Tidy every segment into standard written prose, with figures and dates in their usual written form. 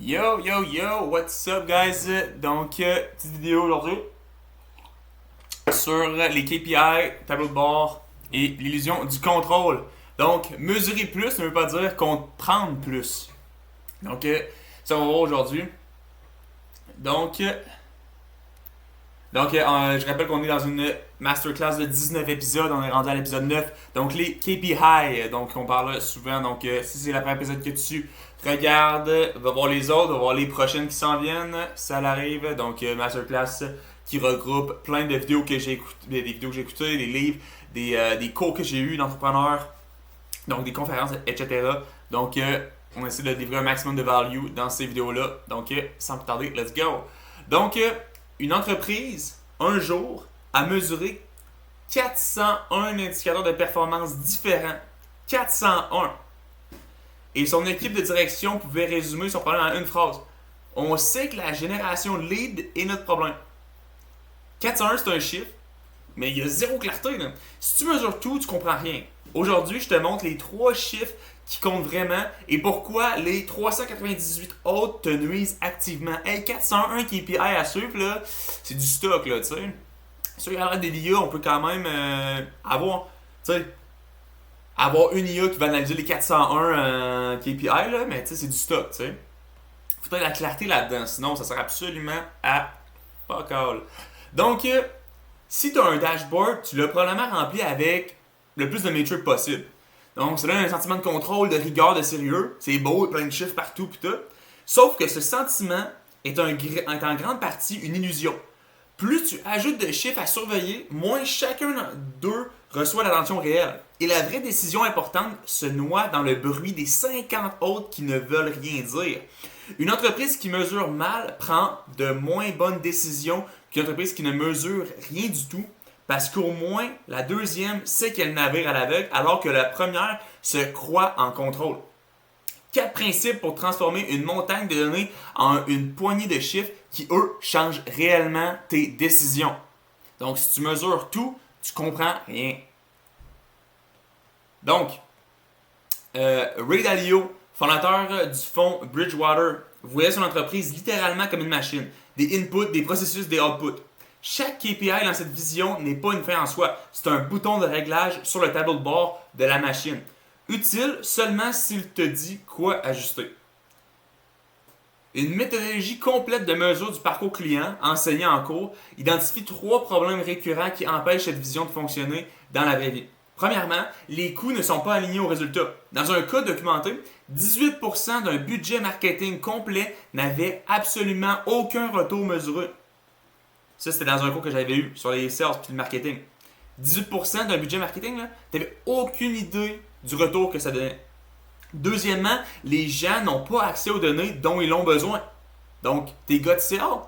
Yo, yo, yo, what's up, guys? Donc, petite vidéo aujourd'hui sur les KPI, tableau de bord et l'illusion du contrôle. Donc, mesurer plus ne veut pas dire comprendre plus. Donc, ça on va voir aujourd'hui. Donc, je rappelle qu'on est dans une masterclass de 19 épisodes. On est rendu à l'épisode 9. Donc, les KPI. Donc, on parle souvent. Donc, si c'est la première épisode que tu regardes, va voir les autres, va voir les prochaines qui s'en viennent. Ça l'arrive. Donc, masterclass qui regroupe plein de vidéos que j'ai écoutées, des vidéos que j'ai écoutées, des livres, des cours que j'ai eu d'entrepreneurs, donc des conférences, etc. Donc, on essaie de livrer un maximum de value dans ces vidéos-là. Donc, sans plus tarder, let's go! Donc, une entreprise, un jour, a mesuré 401 indicateurs de performance différents. 401! Et son équipe de direction pouvait résumer son problème en une phrase. On sait que la génération lead est notre problème. 401, c'est un chiffre, mais il y a zéro clarté. Là. Si tu mesures tout, tu comprends rien. Aujourd'hui, je te montre les 3 chiffres qui comptent vraiment et pourquoi les 398 autres te nuisent activement. Hey, 401 KPI à suivre, là, c'est du stock, là, tu sais. Sur l'aide des IA, on peut quand même avoir une IA qui va analyser les 401 KPI, là, mais tu sais, c'est du stock, tu sais. Faut de la clarté là-dedans, sinon ça sert absolument à fuck all. Donc, si tu as un dashboard, tu l'as probablement rempli avec le plus de métriques possible. Donc, ça donne un sentiment de contrôle, de rigueur, de sérieux. C'est beau, plein de chiffres partout, pis tout. Sauf que ce sentiment est en grande partie une illusion. Plus tu ajoutes de chiffres à surveiller, moins chacun d'eux reçoit l'attention réelle. Et la vraie décision importante se noie dans le bruit des 50 autres qui ne veulent rien dire. Une entreprise qui mesure mal prend de moins bonnes décisions qu'une entreprise qui ne mesure rien du tout, parce qu'au moins la deuxième sait qu'elle navigue à l'aveugle, alors que la première se croit en contrôle. 4 principes pour transformer une montagne de données en une poignée de chiffres qui, eux, changent réellement tes décisions. Donc, si tu mesures tout, tu comprends rien. Donc, Ray Dalio, fondateur du fonds Bridgewater, voyait son entreprise littéralement comme une machine. Des inputs, des processus, des outputs. Chaque KPI dans cette vision n'est pas une fin en soi. C'est un bouton de réglage sur le tableau de bord de la machine. Utile seulement s'il te dit quoi ajuster. Une méthodologie complète de mesure du parcours client, enseignée en cours, identifie 3 problèmes récurrents qui empêchent cette vision de fonctionner dans la vraie vie. Premièrement, les coûts ne sont pas alignés aux résultats. Dans un cas documenté, 18% d'un budget marketing complet n'avait absolument aucun retour mesuré. Ça, c'était dans un cours que j'avais eu sur les sales et le marketing. 18% d'un budget marketing, tu n'avais aucune idée du retour que ça donnait. Deuxièmement, les gens n'ont pas accès aux données dont ils ont besoin. Donc, tes gars de sales,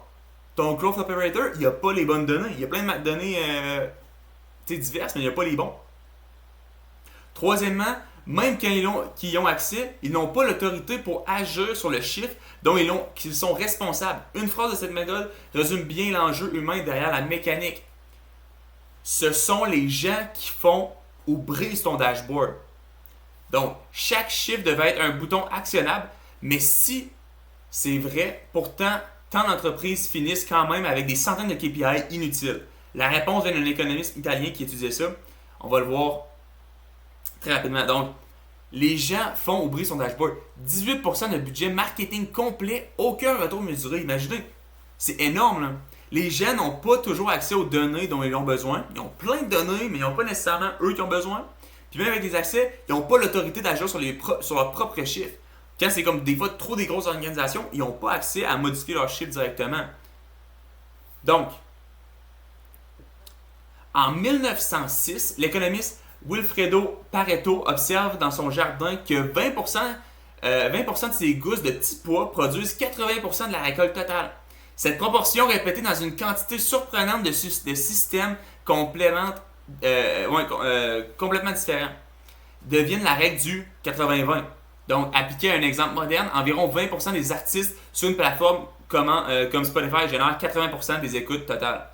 ton growth operator, il n'a pas les bonnes données. Il y a plein de données diverses, mais il n'y a pas les bons. Troisièmement, même quand ils y ont accès, ils n'ont pas l'autorité pour agir sur le chiffre dont qu'ils sont responsables. Une phrase de cette méthode résume bien l'enjeu humain derrière la mécanique. Ce sont les gens qui font ou brisent ton dashboard. Donc, chaque chiffre devait être un bouton actionnable, mais si c'est vrai, pourtant, tant d'entreprises finissent quand même avec des centaines de KPI inutiles. La réponse vient d'un économiste italien qui étudiait ça. On va le voir très rapidement. Donc, les gens font ou brisent son dashboard. 18% de budget marketing complet, aucun retour mesuré. Imaginez, c'est énorme, là. Les gens n'ont pas toujours accès aux données dont ils ont besoin. Ils ont plein de données, mais ils n'ont pas nécessairement eux qui ont besoin. Puis même avec les accès, ils n'ont pas l'autorité d'agir sur leurs propres chiffres. Quand c'est comme des fois trop des grosses organisations, ils n'ont pas accès à modifier leurs chiffres directement. Donc, en 1906, l'économiste Wilfredo Pareto observe dans son jardin que 20% de ses gousses de petits pois produisent 80% de la récolte totale. Cette proportion répétée dans une quantité surprenante de systèmes complètement différents deviennent la règle du 80-20. Donc, appliqué à un exemple moderne, environ 20% des artistes sur une plateforme comme Spotify génèrent 80% des écoutes totales.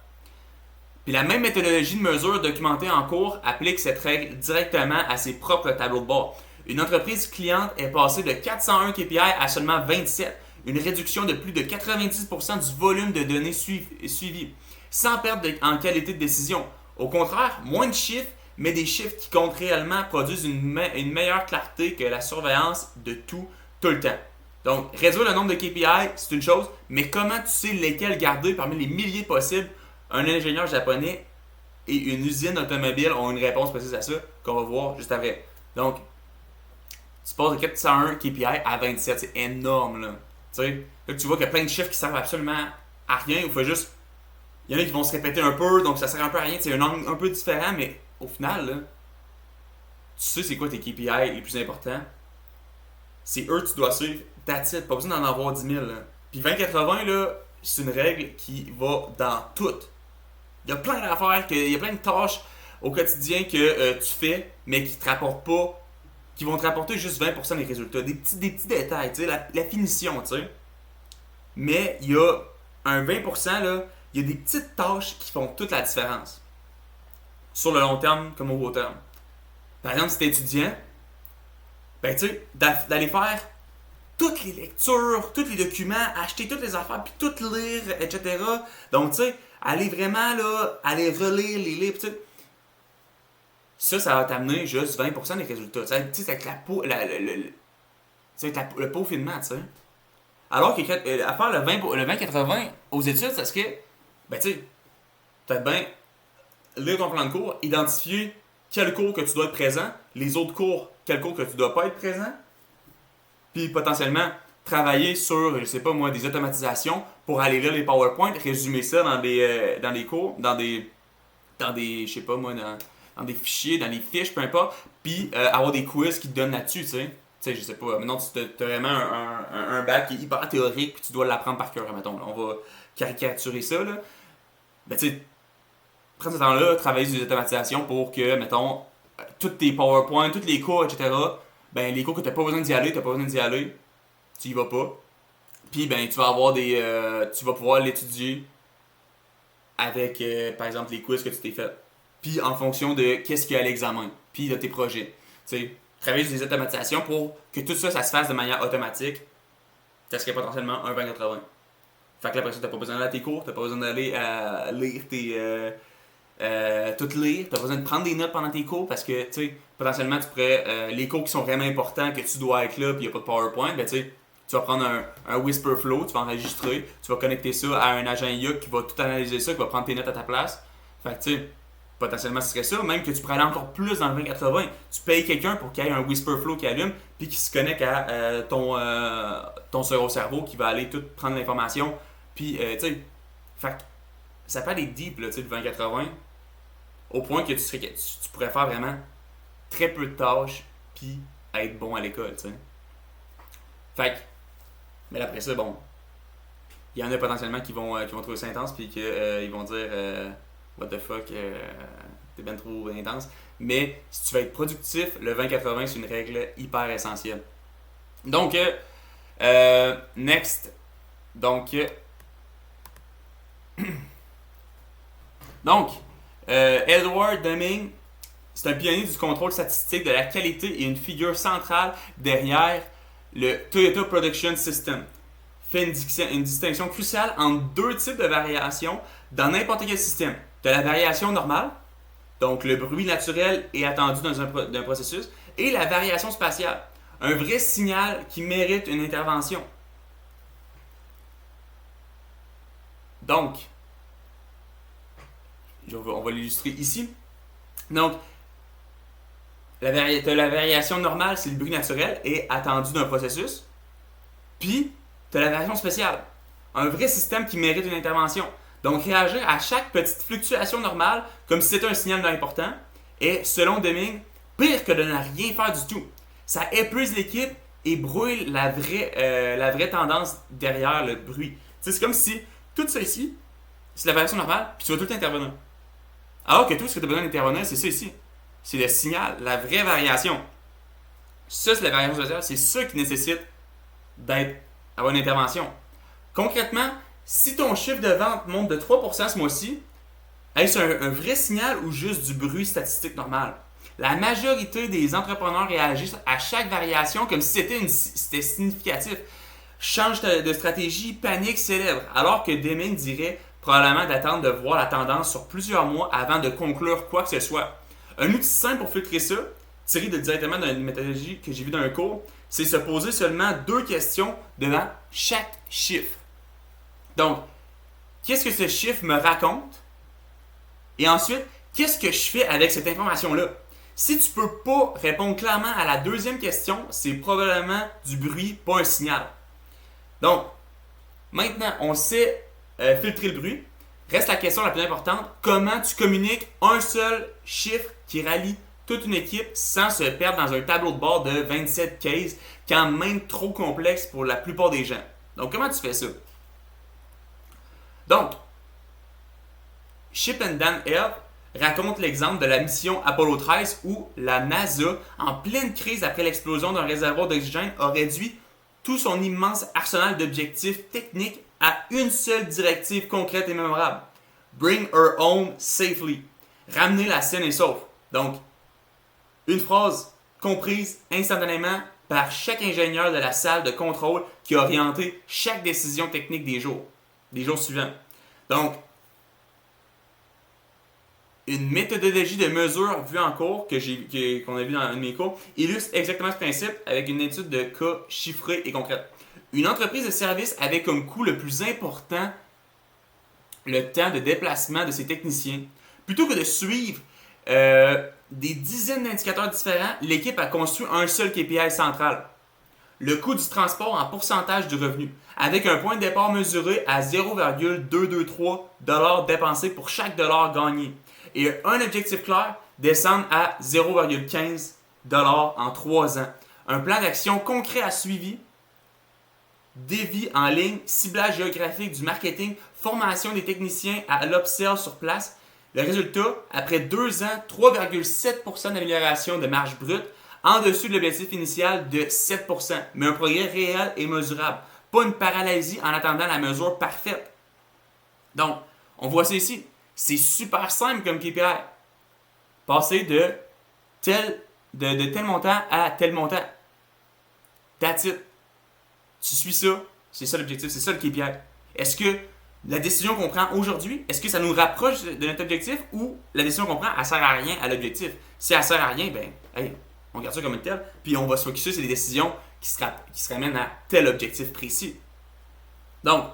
Puis la même méthodologie de mesure documentée en cours applique cette règle directement à ses propres tableaux de bord. Une entreprise cliente est passée de 401 KPI à seulement 27. une réduction de plus de 90% du volume de données suivies, sans perdre en qualité de décision. Au contraire, moins de chiffres, mais des chiffres qui comptent réellement produisent une meilleure clarté que la surveillance de tout le temps. Donc, réduire le nombre de KPI, c'est une chose, mais comment tu sais lesquels garder parmi les milliers possibles? Un ingénieur japonais et une usine automobile ont une réponse précise à ça qu'on va voir juste après. Donc, tu passes de 401 KPI à 27, c'est énorme là. Tu sais, là tu vois qu'il y a plein de chiffres qui servent absolument à rien, ou faut juste. Il y en a qui vont se répéter un peu, donc ça sert un peu à rien, c'est un angle un peu différent, mais au final, là, tu sais c'est quoi tes KPI les plus importants. C'est eux que tu dois suivre, that's it, pas besoin d'en avoir 10 000. Là. Puis 20-80, là, c'est une règle qui va dans tout. Il y a plein d'affaires, il y a plein de tâches au quotidien que tu fais, mais qui te rapportent pas, qui vont te rapporter juste 20% des résultats. Des petits détails, tu sais, la finition, tu sais. Mais il y a un 20%, là, il y a des petites tâches qui font toute la différence. Sur le long terme comme au court terme. Par exemple, si tu es étudiant, ben tu sais, d'aller faire toutes les lectures, tous les documents, acheter toutes les affaires, puis tout lire, etc. Donc, tu sais, aller vraiment, là, aller relire les livres, tu sais. Ça va t'amener juste 20% des résultats. Tu sais, c'est avec la peau, le peaufinement, tu sais. Alors qu'à faire le 20-80 aux études, c'est ce que, ben tu sais, peut-être bien lire ton plan de cours, identifier quel cours que tu dois être présent, les autres cours, quel cours que tu dois pas être présent, puis potentiellement travailler sur, je sais pas moi, des automatisations pour aller lire les PowerPoint, résumer ça dans des cours, dans des je sais pas moi, dans des fichiers, dans les fiches, peu importe, puis avoir des quiz qui te donnent là-dessus, tu sais. Tu sais, je sais pas, maintenant tu as vraiment un bac qui est hyper théorique, puis tu dois l'apprendre par cœur, mettons. On va caricaturer ça, là. Ben tu sais, prends ce temps-là, travailler sur des automatisations pour que, mettons, tous tes PowerPoint, tous les cours, etc., ben les cours que tu n'as pas besoin d'y aller, tu y vas pas. Puis ben tu vas avoir tu vas pouvoir l'étudier avec, par exemple, les quiz que tu t'es fait. Puis en fonction de qu'est-ce qu'il y a à l'examen, puis de tes projets. Tu sais, travailler sur des automatisations pour que tout ça, ça se fasse de manière automatique. Ça serait potentiellement un 20-80. Fait que là, après ça, t'as pas besoin d'aller à tes cours, t'as pas besoin d'aller lire tout lire, t'as pas besoin de prendre des notes pendant tes cours parce que, tu sais, potentiellement, tu pourrais, les cours qui sont vraiment importants, que tu dois être là, puis il n'y a pas de PowerPoint, ben tu sais, tu vas prendre un Whisper Flow, tu vas enregistrer, tu vas connecter ça à un agent IA qui va tout analyser ça, qui va prendre tes notes à ta place. Fait que, tu sais, potentiellement, ce serait ça, même que tu pourrais aller encore plus dans le 20-80. Tu payes quelqu'un pour qu'il y ait un Whisper Flow qui allume, puis qui se connecte à ton second cerveau qui va aller tout prendre l'information. Puis, tu sais, fait que ça peut aller deep, là, tu sais, le 20-80, au point que tu pourrais faire vraiment très peu de tâches, puis être bon à l'école, tu sais. Fait que, mais après ça, bon, il y en a potentiellement qui vont trouver ça intense, puis qu'ils vont dire what the fuck, t'es bien trop intense. Mais si tu veux être productif, le 20-80, c'est une règle hyper essentielle. Donc, next. Donc, Edward Deming, c'est un pionnier du contrôle statistique de la qualité et une figure centrale derrière le Toyota Production System. Fait une distinction cruciale entre deux types de variations dans n'importe quel système. Tu as la variation normale, donc le bruit naturel est attendu dans un processus, et la variation spatiale, un vrai signal qui mérite une intervention. Donc, on va l'illustrer ici. Donc, la variation normale, c'est le bruit naturel et attendu d'un processus. Puis, tu as la variation spéciale, un vrai système qui mérite une intervention. Donc, réagir à chaque petite fluctuation normale comme si c'était un signal important est, selon Deming, pire que de ne rien faire du tout. Ça épuise l'équipe et brouille la vraie tendance derrière le bruit. C'est comme si tout ça ici, c'est la variation normale, puis tu vas tout le temps intervenir. Alors que tout ce que tu as besoin d'intervenir, c'est ça ici. C'est le signal, la vraie variation. Ça, c'est la variation spéciale, c'est ça qui nécessite d'avoir une intervention. Concrètement, si ton chiffre de vente monte de 3% ce mois-ci, est-ce un vrai signal ou juste du bruit statistique normal? La majorité des entrepreneurs réagissent à chaque variation comme si c'était significatif. change de stratégie, panique, célèbre. Alors que Deming dirait probablement d'attendre de voir la tendance sur plusieurs mois avant de conclure quoi que ce soit. Un outil simple pour filtrer ça, tiré directement d'une méthodologie que j'ai vue dans un cours, c'est se poser seulement 2 questions devant chaque chiffre. Donc, qu'est-ce que ce chiffre me raconte? Et ensuite, qu'est-ce que je fais avec cette information-là? Si tu ne peux pas répondre clairement à la deuxième question, c'est probablement du bruit, pas un signal. Donc, maintenant, on sait filtrer le bruit. Reste la question la plus importante, comment tu communiques un seul chiffre qui rallie toute une équipe sans se perdre dans un tableau de bord de 27 cases, quand même trop complexe pour la plupart des gens. Donc, comment tu fais ça? Donc, Chip and Dan Heath raconte l'exemple de la mission Apollo 13 où la NASA, en pleine crise après l'explosion d'un réservoir d'oxygène, a réduit tout son immense arsenal d'objectifs techniques à une seule directive concrète et mémorable. Bring her home safely. Ramener la saine et sauve. Donc, une phrase comprise instantanément par chaque ingénieur de la salle de contrôle qui a orienté chaque décision technique des jours suivants. Donc, une méthodologie de mesure vue en cours qu'on a vu dans un de mes cours illustre exactement ce principe avec une étude de cas chiffrée et concrète. Une entreprise de service avait comme coût le plus important le temps de déplacement de ses techniciens. Plutôt que de suivre des dizaines d'indicateurs différents, l'équipe a construit un seul KPI central. Le coût du transport en pourcentage du revenu, avec un point de départ mesuré à 0,223$ dépensé pour chaque dollar gagné. Et un objectif clair, descendre à 0,15$ en 3 ans. Un plan d'action concret à suivi, dévis en ligne, ciblage géographique du marketing, formation des techniciens à l'upsell sur place. Le résultat, après 2 ans, 3,7% d'amélioration de marge brute, en dessus de l'objectif initial de 7%, mais un progrès réel et mesurable. Pas une paralysie en attendant la mesure parfaite. Donc, on voit ça ici. C'est super simple comme KPI. Passer de tel montant à tel montant. That's it. Tu suis ça, c'est ça l'objectif, c'est ça le KPI. Est-ce que la décision qu'on prend aujourd'hui, est-ce que ça nous rapproche de notre objectif ou la décision qu'on prend, elle sert à rien à l'objectif? Si elle sert à rien, ben, hey, on garde ça comme une telle, puis on va se focusser sur les décisions qui se ramènent à tel objectif précis. Donc,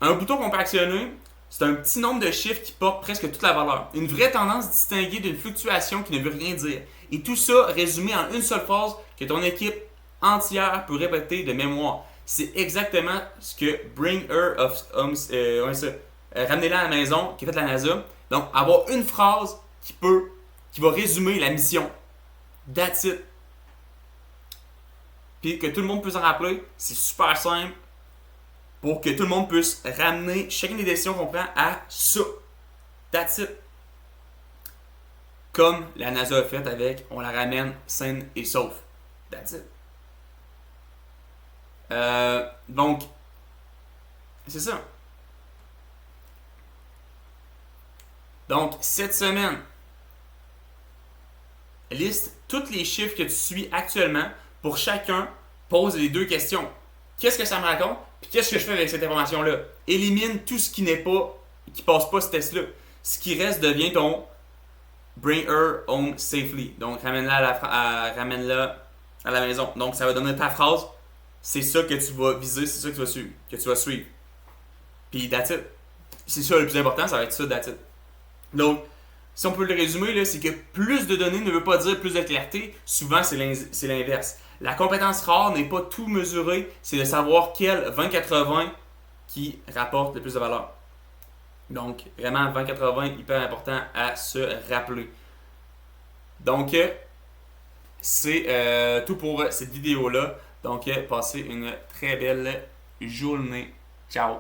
un bouton qu'on peut actionner, c'est un petit nombre de chiffres qui portent presque toute la valeur. Une vraie tendance distinguée d'une fluctuation qui ne veut rien dire. Et tout ça résumé en une seule phrase que ton équipe entière peut répéter de mémoire. C'est exactement ce que Bring Her Home, ramenez-la à la maison, qui est fait de la NASA. Donc, avoir une phrase qui va résumer la mission. That's it. Puis que tout le monde puisse en rappeler, c'est super simple pour que tout le monde puisse ramener chacune des décisions qu'on prend à ça. That's it. Comme la NASA a fait avec on la ramène saine et sauve. That's it. Donc, c'est ça. Donc, cette semaine, liste tous les chiffres que tu suis actuellement. Pour chacun, pose les 2 questions. Qu'est-ce que ça me raconte? Puis qu'est-ce que je fais avec cette information-là? Élimine tout ce qui passe pas ce test-là. Ce qui reste devient ton Bring Her Home Safely. Donc, ramène-la à la maison. Donc, ça va donner ta phrase. C'est ça que tu vas viser, c'est ça que tu vas suivre. Puis, that's it. C'est ça le plus important, ça va être ça, that's it. Donc, si on peut le résumer, là, c'est que plus de données ne veut pas dire plus de clarté. Souvent, c'est l'inverse. La compétence rare n'est pas tout mesuré, c'est de savoir quel 20-80 qui rapporte le plus de valeur. Donc, vraiment, 20-80, hyper important à se rappeler. Donc, c'est tout pour cette vidéo-là. Donc, passez une très belle journée. Ciao!